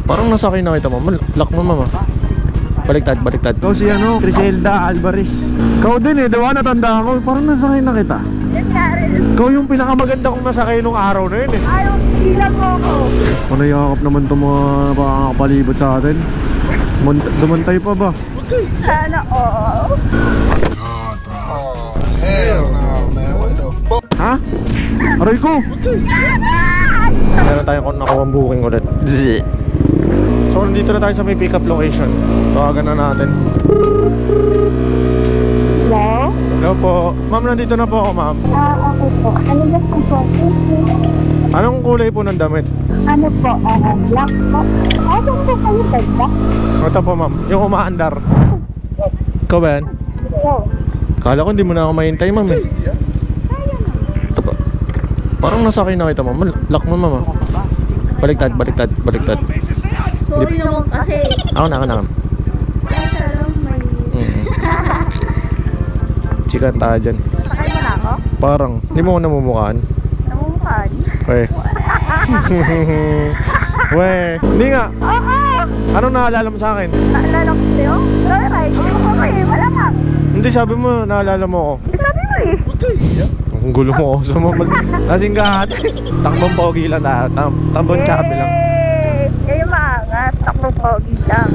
Parang nasakay na kita, mama. Lock mo, mama. Baliktad, baliktad. Ikaw si ano, Criselda Alvarez. Ikaw din eh, diba? Natanda ako. Parang nasakay na kita. Ikaw yung pinakamaganda kong nasakay nung araw na yun eh. Ayaw, ilan mo ako. Ano yakap naman itong mga nakakapalibot sa atin? Dumantay pa ba? Sana all. Oh, hell no, man. What the fuck? Ha? Aray ko! Meron tayong nakuha booking ulit. So nandito na tayo sa may pick up location. Tawagan na natin. Hello? Hello po. Ma'am, nandito na po ako, ma'am. Okay po. Ano ba po? Anong kulay po ng damit? Ano po? Black po. Ano po kayo ganda? Ito po, ma'am. Yung umaandar. Ikaw ba yan? Oo. Kala ko hindi mo na ako mahintay, ma'am eh. Ito po. Parang nasakay na kita, ma'am. Lock mo, ma'am. Baliktad, baliktad, baliktad. Sorry naman kasi. Ako na. Kasi alam may... Chikan tayo dyan. Sakay mo na ako? Parang, hindi mo ko namumukhaan. Namumukhaan? Weh. Weh. Hindi nga. Oo! Anong naalala mo sa akin? Naalala ko sa'yo? Alright. Okay, wala ka. Hindi, sabi mo, naalala mo ako. Sabi mo eh. Ang gulo mo ako sa mga lasing ka ate. Takbong pogi lang na. Takbong chubby lang. Yung maangat. Takbo pogi lang.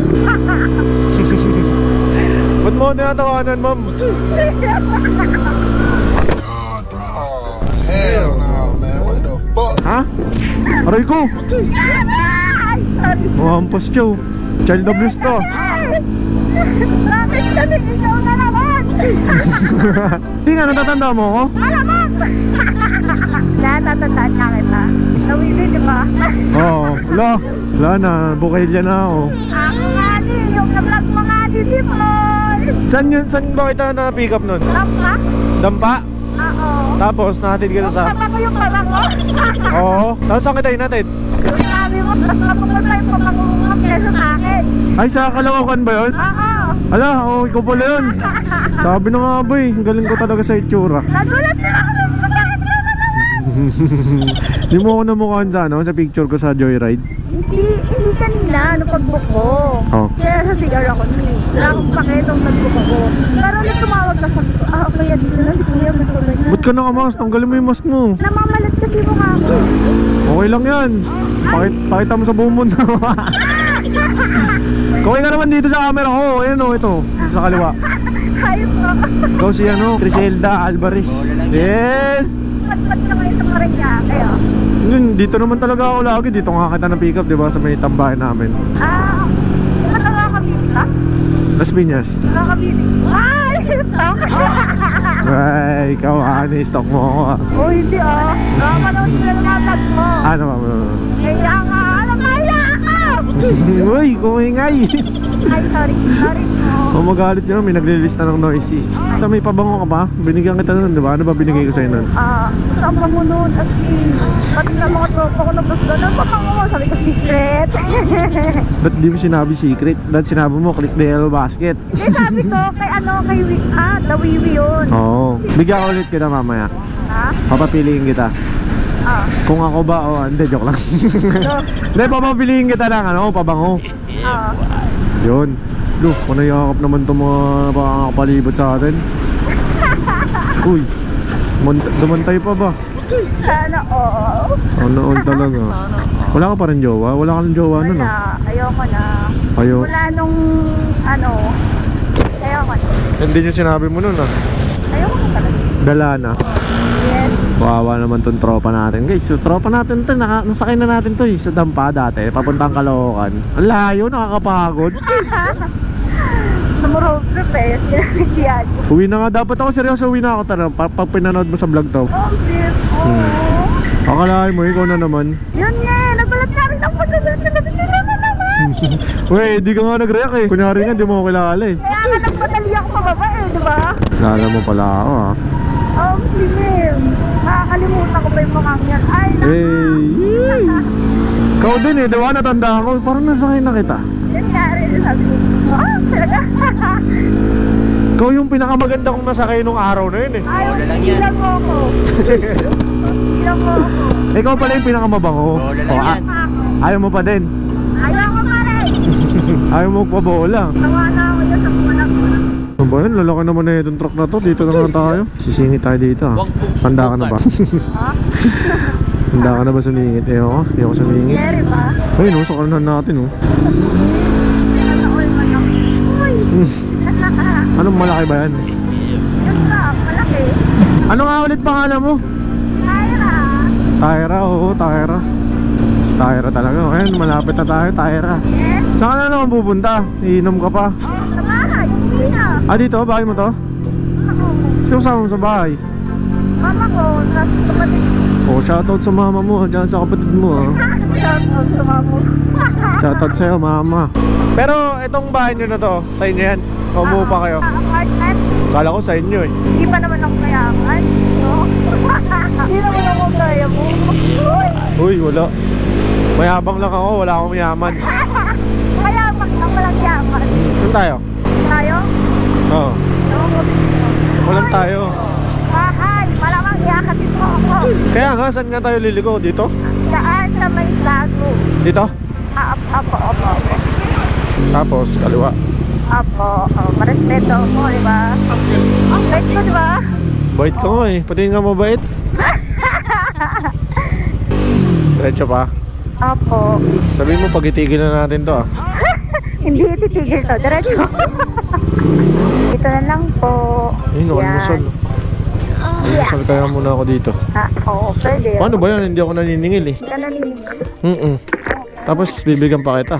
Ba't mo tinatawanan, ma'am? Oh, hell no, man. What the fuck? Ha? Aray ko! Mahampas siya. Child abuse to. Bakit kasi ikaw na naman? Hindi nga, natatanda mo ako? Malamang! Natatandaan na kita. Nawili, di ba? Oo. Wala na. Bukilya na ako. Ako nga din. Yung na-vlog mo nga din, di mo. Saan ba kita na-pick up nun? Lampa? Dampa? Oo. Tapos nahatid kita sa... Tama ko yung pabango? Oo. Tapos saan kita inatid? Yung sabi mo, tapos mo tayo pabango kesa sa akin. Ay, sa Caloocan ba yun? Oo. Ala, ikaw pala yun. Sabi na nga ba eh. Ang galing ko talaga sa itsura. Nagulat din ako. Bakit ka na naman? Di mo ako namukhaan sa ano, sa picture ko sa Joyride. Hindi kanina, ano pag-book ko. Oh. Kaya sa cigar ako nun eh. Wala akong paketong nag-book ako. Pero ulit tumawag na sabi ko, okay, dito na si Kuya, masulat na. Ba't ka nakamask? Tanggalin mo yung mask mo. Namamalat kasi mo nga ako. Okay lang yan. Pakita mo sa buong mundo. Kaway ka naman dito sa camera ko. Ayan o, ito. Sa kaliwa. Ayos mo. Ikaw si ano, Criselda Alvarez. Yes! Ba't na kayo sa Mariñaque ah? Yun, dito naman talaga ako lagi. Dito nga kita ng pick up, diba? Sa may tambahin namin. Ba't nakakabili ka? Las Piñas. Nakakabili. Ay! Stock! Ay, ikaw stock mo ako ah. Oh, hindi ah. Nakakanood sila ng mga vlog mo. Ano? Kaya nga, alam kaya ako! Uy, kumingay. Ay, sorry. Sorry po. Magalit yun, may naglilista ng noisy. Ito, may pabango ka ba? Binigyan kita nun, diba? Ano ba binigay ko sa'yo nun? Kasama mo nun, as in, pati na mga tropa ko na basta na, papango mo, sabi ko secret. Ba't di mo sinabi secret? Ba't sinabi mo, click the yellow basket? Eh, sabi ko, kay the Wiwi yun. Oo. Bigyan ko ulit kita mamaya. Ha? Papapiliin kita. Kung ako ba, hindi, joke lang. Hindi, papapiliin kita ng ano, pabango. Yun. Look, kung nayakap naman itong mga nakakapalibot sa atin. Uy, dumantay pa ba? Sana all. Sana all talaga. Wala ka pa rin jowa? Wala ka rin jowa nun ah? Ayoko na. Ayaw. Wala nung, ayoko na. Hindi yung sinabi mo nun ah. Ayoko na talaga. Dala na. Yes. Kawawa naman tong tropa natin. Guys, so tropa natin to, nasakay na natin to sa Dampa dati, papuntang Caloocan. Ang layo, nakakapagod. Sumurog trip eh. Yan. Uwi na nga, dapat ako seryoso, uwi na ako. Tara, pag pinanood mo sa vlog to. Oh, dear. Akalain mo, ikaw na naman. Yun nga, nagbalat ka rin ako. Wey, di ka nga nag-react eh. Kunyari nga, di mo ako kilala eh. Kaya nga nagpadali ako pababa eh, di ba? Kilala mo pala ako ah. Oh, Slim. Nakakalimutan ko pa yung mukhang yan. Ay, Hey! Ikaw din eh, di ba? Natanda ako. Parang nasakay na kita. yun nga rin. Sabi ko, oh, talaga. Ikaw yung pinakamaganda kong nasakay nung araw na yun eh. Ayaw, ilang mo ako. Ilang mo ako. Ikaw pala yung pinakamabango. Lola lang yan. Ayaw mo pa din. Ayaw ko Ayaw mo magpabola. Tawa na ako dyan sa punak ko. Ano ba yun? Lalaki naman na itong truck na to. Dito na lang tayo. Sisingit tayo dito ah. Handa ka na ba? Ha? Handa ka na ba sumingit? Ayoko sumingit. Jerry ba? Ayun oh, sa kanan natin oh. Ano all man ako? Uy! Anong malaki ba yan? Yun ba? Malaki. Ano nga ulit pangalan mo? Tyra. Tyra, oo, Tyra. Si Tyra talaga. Ayun, malapit na tayo, Tyra. Yes? Saan ka na naman pupunta? Iinom ka pa. Sa bahay. Hindi na. Ah, dito? Bahay mo to? Ako. Sino kasama mo sa bahay? Mama ko. Tapos kapatid. Oh, shoutout sa mama mo, dyan sa kapatid mo ah. Shout out sa mama. Shoutout sa'yo, mama. Pero itong bahay nyo na to, sa inyo yan? O umupa kayo? Apartment. Kala ko sa inyo eh. Hindi pa naman ako mayaman. No? Hindi naman ako kaya mo. Uy! Uy, wala. Mayabang lang ako, wala akong yaman. Mayaman lang, walang yaman. Saan tayo? Tayo? Oo. Walang tayo. Bahay! Malamang iakatin mo ako. Kaya nga, saan nga tayo liliko? Dito? Saan sa may lago? Dito? Apo. Tapos, kaliwa. Apo. Marespeto mo, di ba? Ang bait ko, di ba? Bait ka nga eh. Pati nga mabait. Diretso pa. Apo. Sabihin mo, pag itigil na natin to ah. Hindi titigil to. Diretso. Dito na lang po. Ayun, almusal. Almusal kaya muna ako dito. Oo, pwede. Paano ba yan? Hindi ako naniningil eh. Hindi ka nalinig. Tapos, bibigyan pa kita.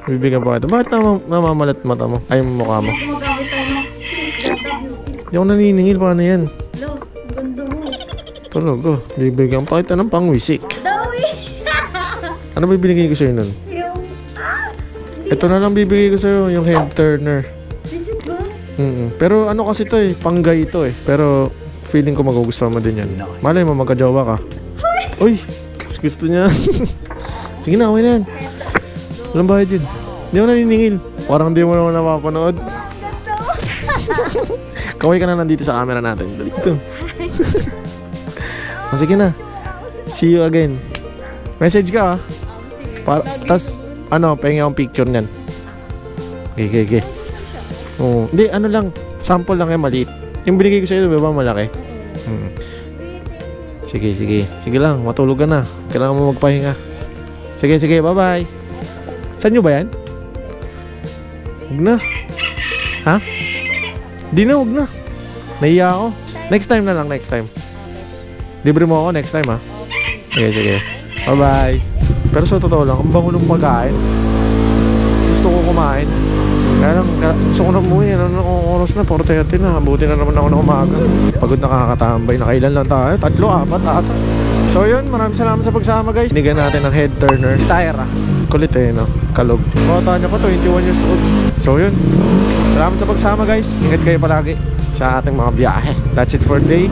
Bibigyan pa kita. Bakit namamalat mata mo? Ay, mukha mo. Hindi ako naniningil. Paano yan? Tulog oh. Bibigyan pa kita ng pangwisik. Ano bibigay ko sa'yo nun? Ito na lang bibigay ko sa'yo. Yung head turner. Pero ano kasi to eh. Panggay to eh. Pero feeling ko magugustuhan mo din yan. Malay mo magkajowa ka. Uy! Gusto niya. Sige na, okay na yan. Walang bayad yun. Hindi ako naniningil. Parang hindi mo naman napapanood. Kaway ka na nandito sa camera natin. Dito. Sige na. See you again. Message ka ah. Tas, pahingi akong picture niyan. Okay. Oh, hindi, ano lang. Sample lang yung maliit. Yung binigay ko sa'yo, diba malaki? Sige. Sige lang, matulog ka na. Kailangan mo magpahinga. Sige, bye-bye. Saan nyo ba yan? Huwag na. Ha? Di na, huwag na. Nahiya ako. Next time na lang, next time. Libre mo ako next time ha. Sige. Bye-bye. Pero sa totoo lang, ang bango ng pagkain. Gusto ko kumain. Kaya lang, gusto ko na umuwi. Anong oras na? 4:30 na. Buti na naman ako na umaga. Pagod na kakatambay. Nakailan lang tayo. 3, 4 ata. So yun, maraming salamat sa pagsama guys. Binigyan natin ng head turner. Si Tyra. Kulit eh, no? Kalog. Bata niya pa, 21 years old. So yun. Salamat sa pagsama guys. Ingat kayo palagi sa ating mga biyahe. That's it for today.